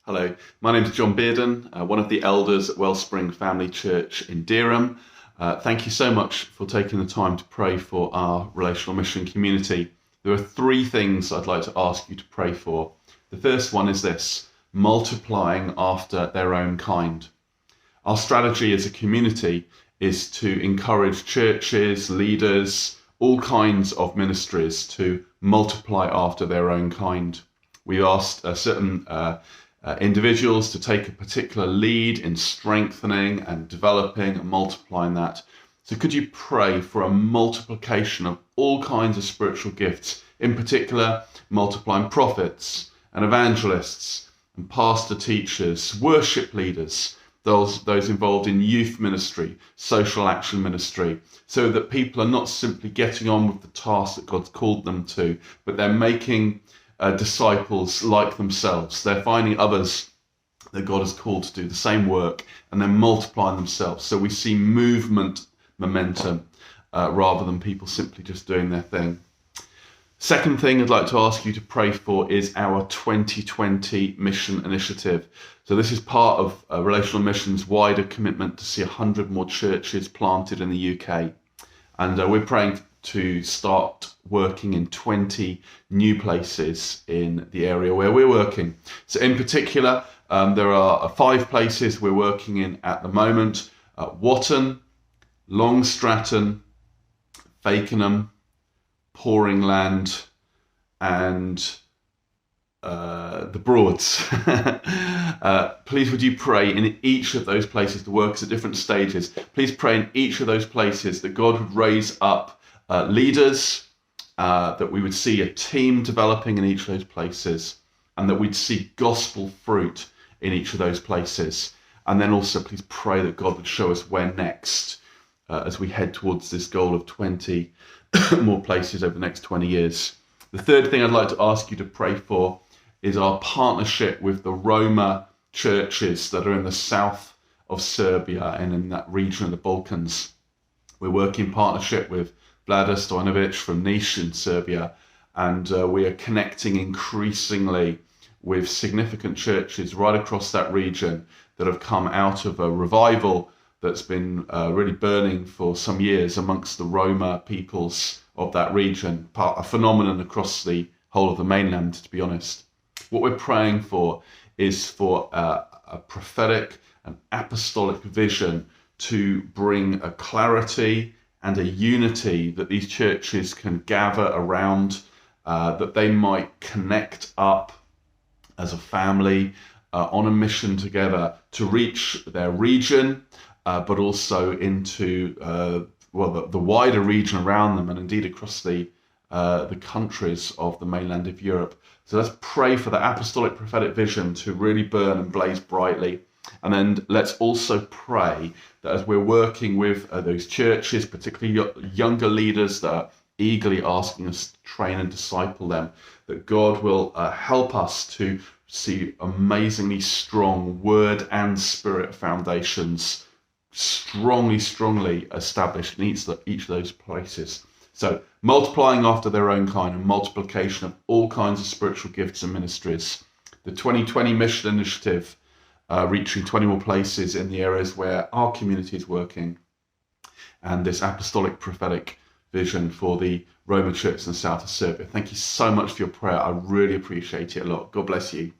Hello, my name is John Bearden, one of the elders at Wellspring Family Church in Dereham. Thank you so much for taking the time to pray for our relational mission community. There are three things I'd like to ask you to pray for. The first one is this: multiplying after their own kind. Our strategy as a community is to encourage churches, leaders, all kinds of ministries to multiply after their own kind. We asked certain individuals to take a particular lead in strengthening and developing and multiplying that. So could you pray for a multiplication of all kinds of spiritual gifts, in particular multiplying prophets and evangelists and pastor teachers, worship leaders, those involved in youth ministry, social action ministry, so that people are not simply getting on with the task that God's called them to, but they're making disciples like themselves. They're finding others that God has called to do the same work and then multiplying themselves. So we see movement, momentum, rather than people simply just doing their thing. Second thing I'd like to ask you to pray for is our 2020 mission initiative. So this is part of Relational Mission's wider commitment to see 100 more churches planted in the UK. And we're praying to start working in 20 new places in the area where we're working. So in particular, there are 5 places we're working in at the moment: Watton, Long Stratton, Fakenham, Poringland, and the Broads. Please would you pray in each of those places, the work is at different stages, please pray in each of those places that God would raise up leaders, that we would see a team developing in each of those places, and that we'd see gospel fruit in each of those places. And then also please pray that God would show us where next, as we head towards this goal of 20 more places over the next 20 years. The third thing I'd like to ask you to pray for is our partnership with the Roma churches that are in the south of Serbia and in that region of the Balkans. We're working in partnership with Vlada Stojanovic from Niš in Serbia, and we are connecting increasingly with significant churches right across that region that have come out of a revival that's been really burning for some years amongst the Roma peoples of that region, a phenomenon across the whole of the mainland, to be honest. What we're praying for is for a prophetic and apostolic vision to bring a clarity and a unity that these churches can gather around, that they might connect up as a family on a mission together to reach their region, but also into the wider region around them, and indeed across the countries of the mainland of Europe. So let's pray for the apostolic prophetic vision to really burn and blaze brightly. And then let's also pray that as we're working with those churches, particularly younger leaders that are eagerly asking us to train and disciple them, that God will help us to see amazingly strong word and spirit foundations strongly established in each of those places. So multiplying after their own kind and multiplication of all kinds of spiritual gifts and ministries. The 2020 Mission Initiative, reaching 20 more places in the areas where our community is working, and this apostolic prophetic vision for the Roma Church in the south of Serbia. Thank you so much for your prayer. I really appreciate it a lot. God bless you.